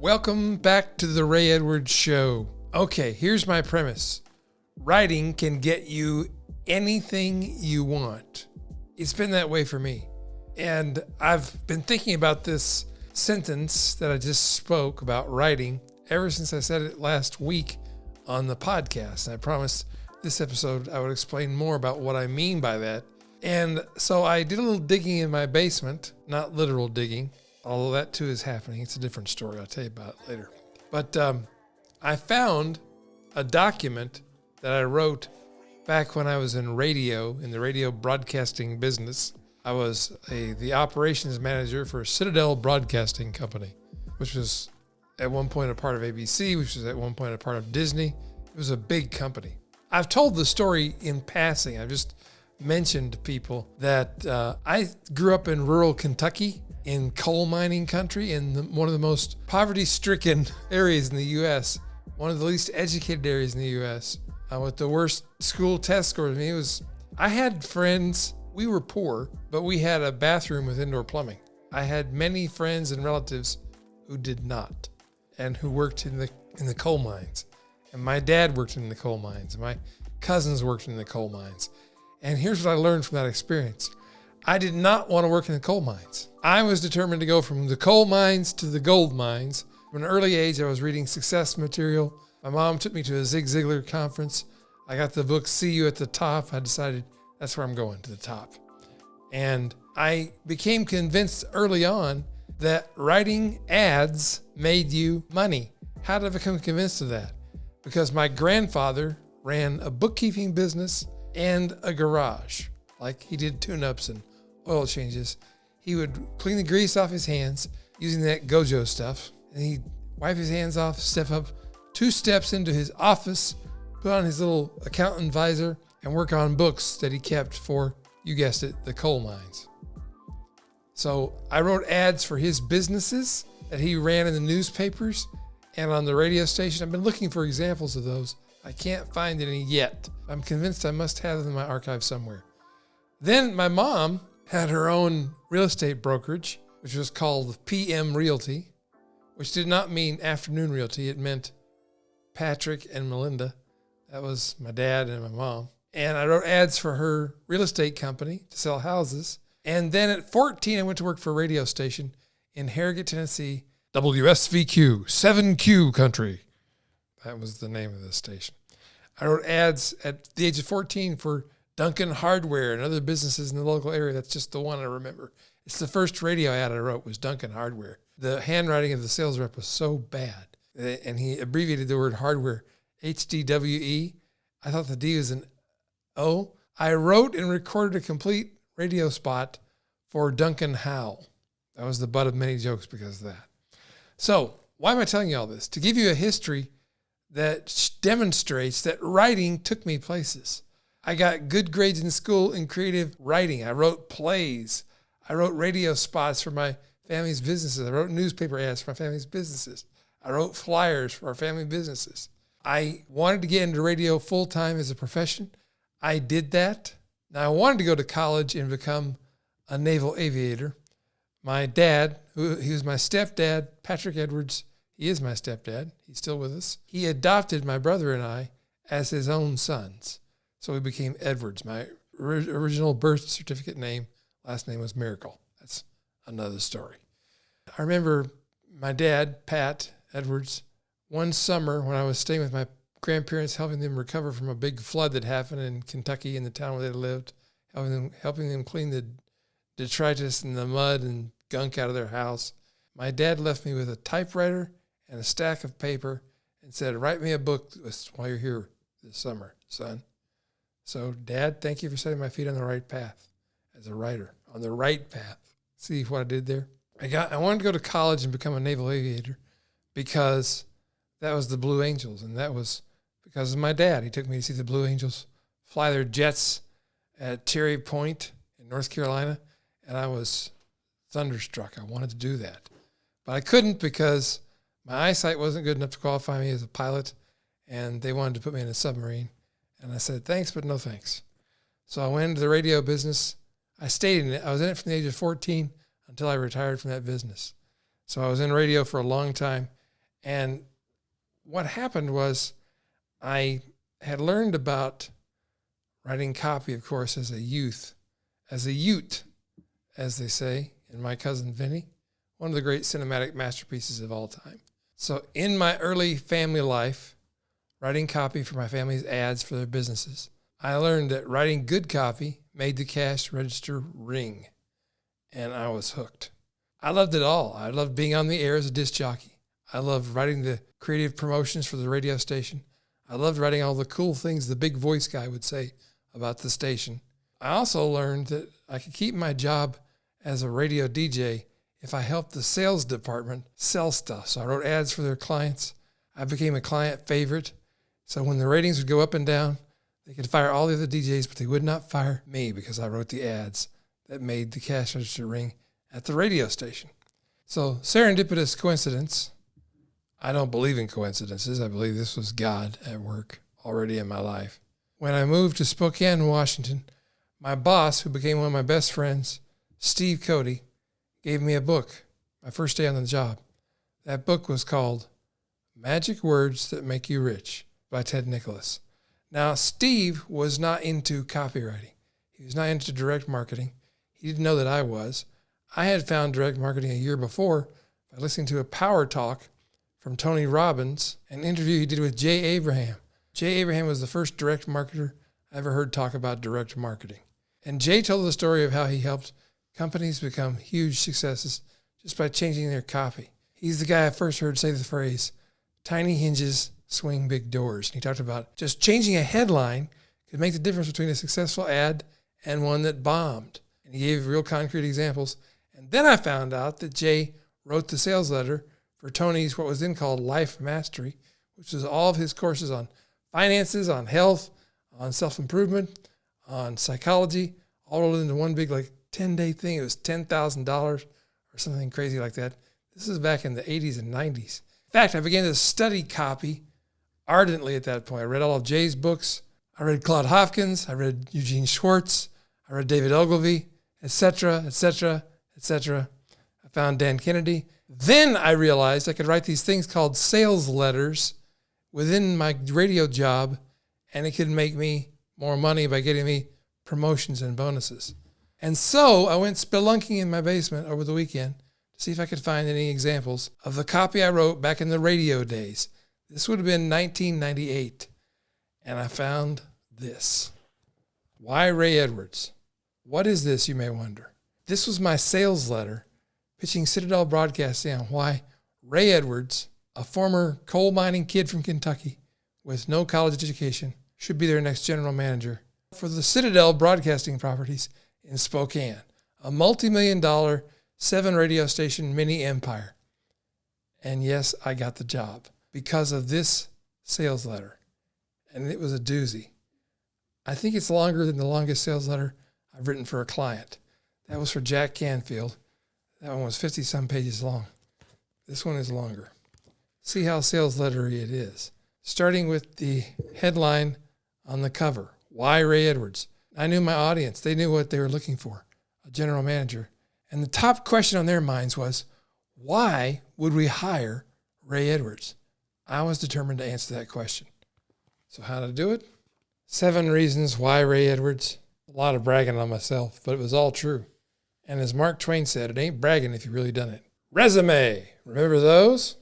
Welcome back to the Ray Edwards Show. Okay, here's my premise. Writing can get you anything you want. It's been that way for me. And I've been thinking about this sentence that I just spoke about writing ever since I said it last week on the podcast. And I promised this episode I would explain more about what I mean by that. And so I did a little digging in my basement, not literal digging, although that too is happening. It's a different story. I'll tell you about it later. But I found a document that I wrote back when I was in the radio broadcasting business. I was the operations manager for Citadel Broadcasting Company, which was at one point a part of ABC, which was at one point a part of Disney. It was a big company. I've told the story in passing. I've just mentioned to people that I grew up in rural Kentucky, in coal mining country, in one of the most poverty-stricken areas in the U.S., one of the least educated areas in the U.S., with the worst school test scores. I had friends, we were poor, but we had a bathroom with indoor plumbing. I had many friends and relatives who did not, and who worked in the coal mines. And my dad worked in the coal mines, and my cousins worked in the coal mines. And here's what I learned from that experience. I did not want to work in the coal mines. I was determined to go from the coal mines to the gold mines. From an early age, I was reading success material. My mom took me to a Zig Ziglar conference. I got the book, See You at the Top. I decided that's where I'm going, to the top. And I became convinced early on that writing ads made you money. How did I become convinced of that? Because my grandfather ran a bookkeeping business and a garage. Like, he did tune-ups and oil changes. He would clean the grease off his hands using that Gojo stuff. And he'd wipe his hands off, step up 2 steps into his office, put on his little accountant visor, and work on books that he kept for, you guessed it, the coal mines. So I wrote ads for his businesses that he ran in the newspapers and on the radio station. I've been looking for examples of those. I can't find any yet. I'm convinced I must have them in my archive somewhere. Then my mom had her own real estate brokerage, which was called PM Realty, which did not mean afternoon realty. It meant Patrick and Melinda. That was my dad and my mom. And I wrote ads for her real estate company to sell houses. And then at 14, I went to work for a radio station in Harrogate, Tennessee, WSVQ, 7Q Country. That was the name of the station. I wrote ads at the age of 14 for Duncan Hardware and other businesses in the local area. That's just the one I remember. It's the first radio ad I wrote was Duncan Hardware. The handwriting of the sales rep was so bad. And he abbreviated the word hardware, HDWE. I thought the D was an O. I wrote and recorded a complete radio spot for Duncan Howell. That was the butt of many jokes because of that. So why am I telling you all this? To give you a history that demonstrates that writing took me places. I got good grades in school in creative writing. I wrote plays. I wrote radio spots for my family's businesses. I wrote newspaper ads for my family's businesses. I wrote flyers for our family businesses. I wanted to get into radio full-time as a profession. I did that. Now, I wanted to go to college and become a naval aviator. My dad, he was my stepdad, Patrick Edwards. He is my stepdad. He's still with us. He adopted my brother and I as his own sons. So we became Edwards. My original birth certificate name, last name was Miracle. That's another story. I remember my dad, Pat Edwards, one summer when I was staying with my grandparents, helping them recover from a big flood that happened in Kentucky in the town where they lived, helping them clean the detritus and the mud and gunk out of their house. My dad left me with a typewriter and a stack of paper and said, write me a book while you're here this summer, son. So, Dad, thank you for setting my feet on the right path as a writer, on the right path. See what I did there? I wanted to go to college and become a naval aviator because that was the Blue Angels, and that was because of my dad. He took me to see the Blue Angels fly their jets at Terry Point in North Carolina, and I was thunderstruck. I wanted to do that. But I couldn't because my eyesight wasn't good enough to qualify me as a pilot, and they wanted to put me in a submarine. And I said, thanks, but no thanks. So I went into the radio business. I stayed in it. I was in it from the age of 14 until I retired from that business. So I was in radio for a long time. And what happened was I had learned about writing copy, of course, as a ute, as they say in My Cousin Vinny, one of the great cinematic masterpieces of all time. So in my early family life, writing copy for my family's ads for their businesses, I learned that writing good copy made the cash register ring, and I was hooked. I loved it all. I loved being on the air as a disc jockey. I loved writing the creative promotions for the radio station. I loved writing all the cool things the big voice guy would say about the station. I also learned that I could keep my job as a radio DJ if I helped the sales department sell stuff. So I wrote ads for their clients. I became a client favorite. So when the ratings would go up and down, they could fire all the other DJs, but they would not fire me because I wrote the ads that made the cash register ring at the radio station. So serendipitous coincidence. I don't believe in coincidences. I believe this was God at work already in my life. When I moved to Spokane, Washington, my boss, who became one of my best friends, Steve Cody, gave me a book my first day on the job. That book was called Magic Words That Make You Rich by Ted Nicholas. Now, Steve was not into copywriting. He was not into direct marketing. He didn't know that I was. I had found direct marketing a year before by listening to a power talk from Tony Robbins, an interview he did with Jay Abraham. Jay Abraham was the first direct marketer I ever heard talk about direct marketing. And Jay told the story of how he helped companies become huge successes just by changing their copy. He's the guy I first heard say the phrase, tiny hinges swing big doors. And he talked about just changing a headline could make the difference between a successful ad and one that bombed. And he gave real concrete examples. And then I found out that Jay wrote the sales letter for Tony's, what was then called Life Mastery, which was all of his courses on finances, on health, on self-improvement, on psychology, all rolled into one big 10-day thing. It was $10,000 or something crazy like that. This is back in the 80s and 90s. In fact, I began to study copy ardently at that point. I read all of Jay's books. I read Claude Hopkins. I read Eugene Schwartz. I read David Ogilvy, etc., etc., etc. I found Dan Kennedy. Then I realized I could write these things called sales letters within my radio job, and it could make me more money by getting me promotions and bonuses. And so I went spelunking in my basement over the weekend to see if I could find any examples of the copy I wrote back in the radio days. This would have been 1998. And I found this. Why Ray Edwards? What is this, you may wonder? This was my sales letter pitching Citadel Broadcasting on why Ray Edwards, a former coal mining kid from Kentucky with no college education, should be their next general manager for the Citadel Broadcasting properties in Spokane, a multi-million-dollar 7 radio station mini empire. And yes, I got the job because of this sales letter. And it was a doozy. I think it's longer than the longest sales letter I've written for a client. That was for Jack Canfield. That one was 50-some pages long. This one is longer. See how sales lettery it is. Starting with the headline on the cover, Why Ray Edwards? I knew my audience. They knew what they were looking for, a general manager. And the top question on their minds was, why would we hire Ray Edwards? I was determined to answer that question. So how to do it? 7 reasons why Ray Edwards. A lot of bragging on myself, but it was all true. And as Mark Twain said, it ain't bragging if you've really done it. Resume. Remember those?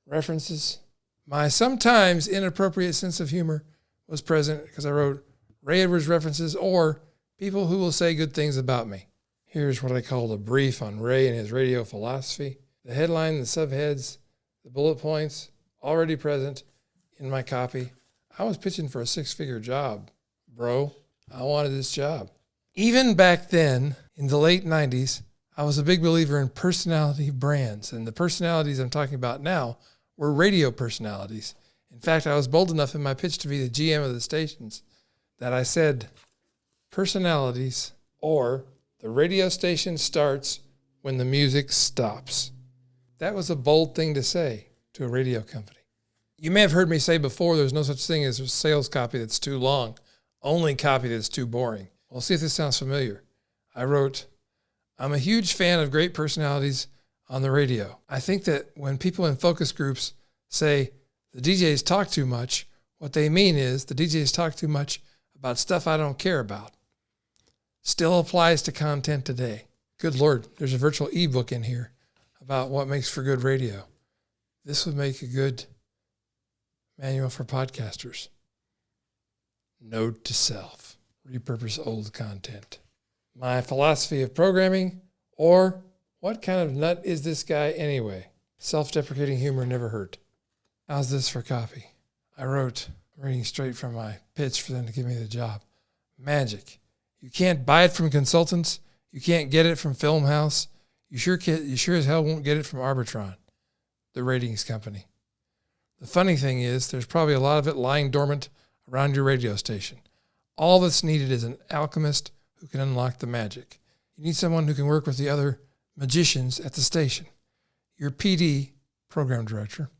References. My sometimes inappropriate sense of humor was present because I wrote Ray Edwards references or people who will say good things about me. Here's what I called a brief on Ray and his radio philosophy. The headline, the subheads, the bullet points, already present in my copy. I was pitching for a 6-figure job, bro. I wanted this job. Even back then, in the late 90s, I was a big believer in personality brands. And the personalities I'm talking about now were radio personalities. In fact, I was bold enough in my pitch to be the GM of the stations that I said, personalities or the radio station starts when the music stops. That was a bold thing to say to a radio company. You may have heard me say before there's no such thing as a sales copy that's too long, only copy that's too boring. Well, see if this sounds familiar. I wrote, I'm a huge fan of great personalities on the radio. I think that when people in focus groups say the DJs talk too much, what they mean is the DJs talk too much about stuff I don't care about. Still applies to content today. Good Lord, there's a virtual ebook in here about what makes for good radio. This would make a good manual for podcasters. Note to self, repurpose old content. My philosophy of programming, or what kind of nut is this guy anyway? Self-deprecating humor never hurt. How's this for copy? I wrote, reading straight from my pitch for them to give me the job. Magic. You can't buy it from consultants. You can't get it from Film House. You sure as hell won't get it from Arbitron, the ratings company. The funny thing is, there's probably a lot of it lying dormant around your radio station. All that's needed is an alchemist who can unlock the magic. You need someone who can work with the other magicians at the station. Your PD, program director,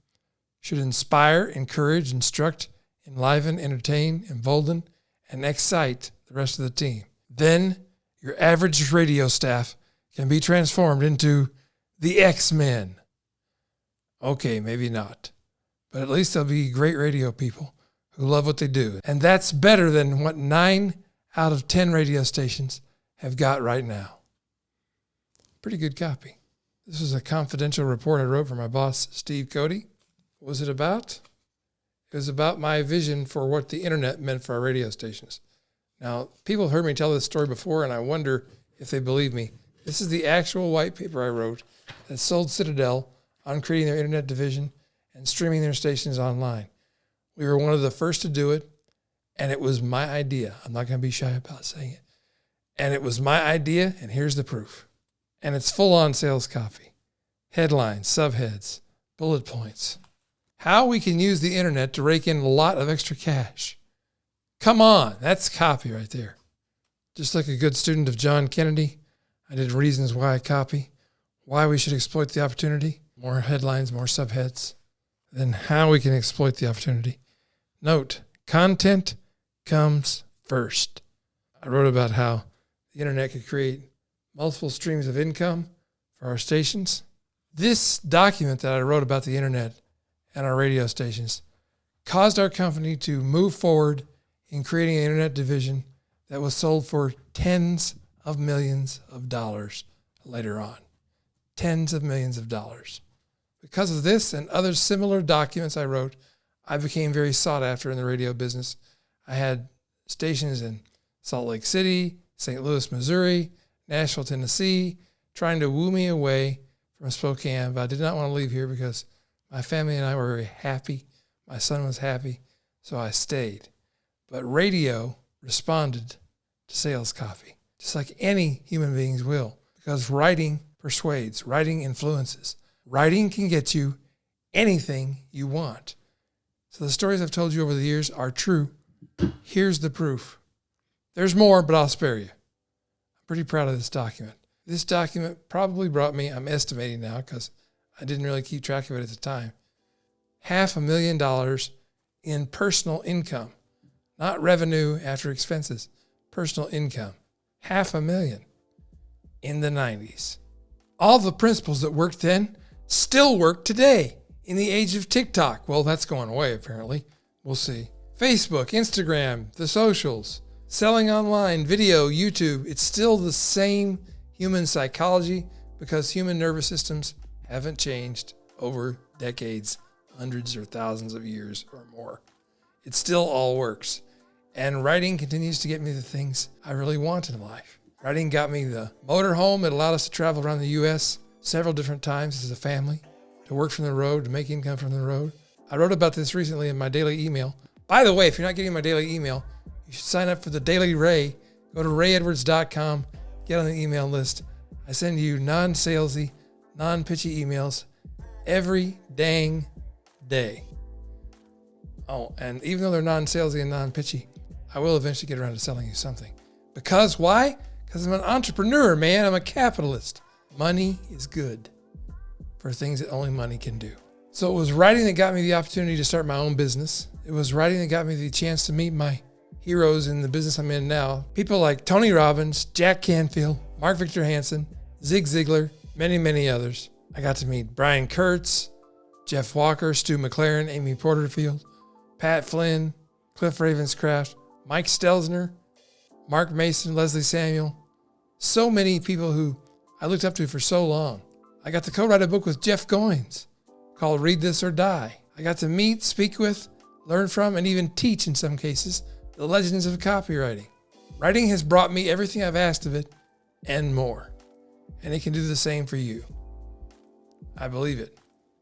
should inspire, encourage, instruct, enliven, entertain, embolden, and excite the rest of the team. Then your average radio staff can be transformed into the X-Men. Okay, maybe not. But at least they'll be great radio people who love what they do. And that's better than what 9 out of 10 radio stations have got right now. Pretty good copy. This was a confidential report I wrote for my boss, Steve Cody. What was it about? It was about my vision for what the internet meant for our radio stations. Now, people have heard me tell this story before, and I wonder if they believe me. This is the actual white paper I wrote that sold Citadel on creating their internet division and streaming their stations online. We were one of the first to do it, and it was my idea. I'm not going to be shy about saying it. And it was my idea, and here's the proof. And it's full-on sales copy. Headlines, subheads, bullet points. How we can use the internet to rake in a lot of extra cash. Come on, that's copy right there. Just like a good student of John Kennedy, I did reasons why I copy, why we should exploit the opportunity, more headlines, more subheads, then how we can exploit the opportunity. Note, content comes first. I wrote about how the internet could create multiple streams of income for our stations. This document that I wrote about the internet and our radio stations caused our company to move forward in creating an internet division that was sold for tens of millions of dollars later on. Tens of millions of dollars. Because of this and other similar documents I wrote, I became very sought after in the radio business. I had stations in Salt Lake City, St. Louis, Missouri, Nashville, Tennessee, trying to woo me away from Spokane, but I did not want to leave here because my family and I were very happy. My son was happy, so I stayed. But radio responded to sales copy, just like any human beings will, because writing persuades, writing influences. Writing can get you anything you want. So the stories I've told you over the years are true. Here's the proof. There's more, but I'll spare you. I'm pretty proud of this document. This document probably brought me, I'm estimating now because I didn't really keep track of it at the time, $500,000 in personal income. Not revenue after expenses, personal income. $500,000 in the 90s. All the principles that worked then still work today in the age of TikTok. Well, that's going away apparently. We'll see. Facebook, Instagram, the socials, selling online, video, YouTube. It's still the same human psychology because human nervous systems haven't changed over decades, hundreds or thousands of years or more. It still all works. And writing continues to get me the things I really want in life. Writing got me the motorhome. It allowed us to travel around the U.S. several different times as a family, to work from the road, to make income from the road. I wrote about this recently in my daily email. By the way, if you're not getting my daily email, you should sign up for the Daily Ray. Go to rayedwards.com, get on the email list. I send you non-salesy, non-pitchy emails every dang day. Oh, and even though they're non-salesy and non-pitchy, I will eventually get around to selling you something. Because why? Because I'm an entrepreneur, man. I'm a capitalist. Money is good for things that only money can do. So it was writing that got me the opportunity to start my own business. It was writing that got me the chance to meet my heroes in the business I'm in now. People like Tony Robbins, Jack Canfield, Mark Victor Hansen, Zig Ziglar, many, many others. I got to meet Brian Kurtz, Jeff Walker, Stu McLaren, Amy Porterfield, Pat Flynn, Cliff Ravenscraft, Mike Stelzner, Mark Mason, Leslie Samuel. So many people who I looked up to for so long. I got to co-write a book with Jeff Goins called Read This or Die. I got to meet, speak with, learn from, and even teach in some cases the legends of copywriting. Writing has brought me everything I've asked of it and more. And it can do the same for you. I believe it.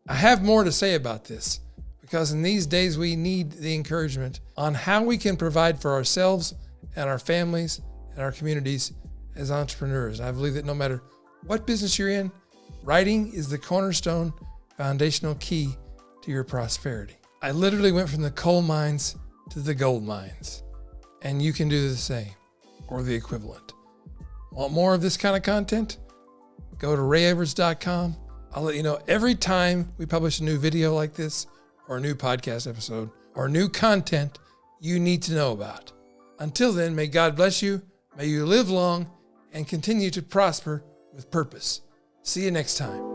I have more to say about this because in these days we need the encouragement on how we can provide for ourselves and our families and our communities as entrepreneurs. I believe that no matter what business you're in, writing is the cornerstone, foundational key to your prosperity. I literally went from the coal mines to the gold mines, and you can do the same or the equivalent. Want more of this kind of content? Go to rayedwards.com. I'll let you know every time we publish a new video like this or a new podcast episode or new content you need to know about. Until then, may God bless you. May you live long and continue to prosper with purpose. See you next time.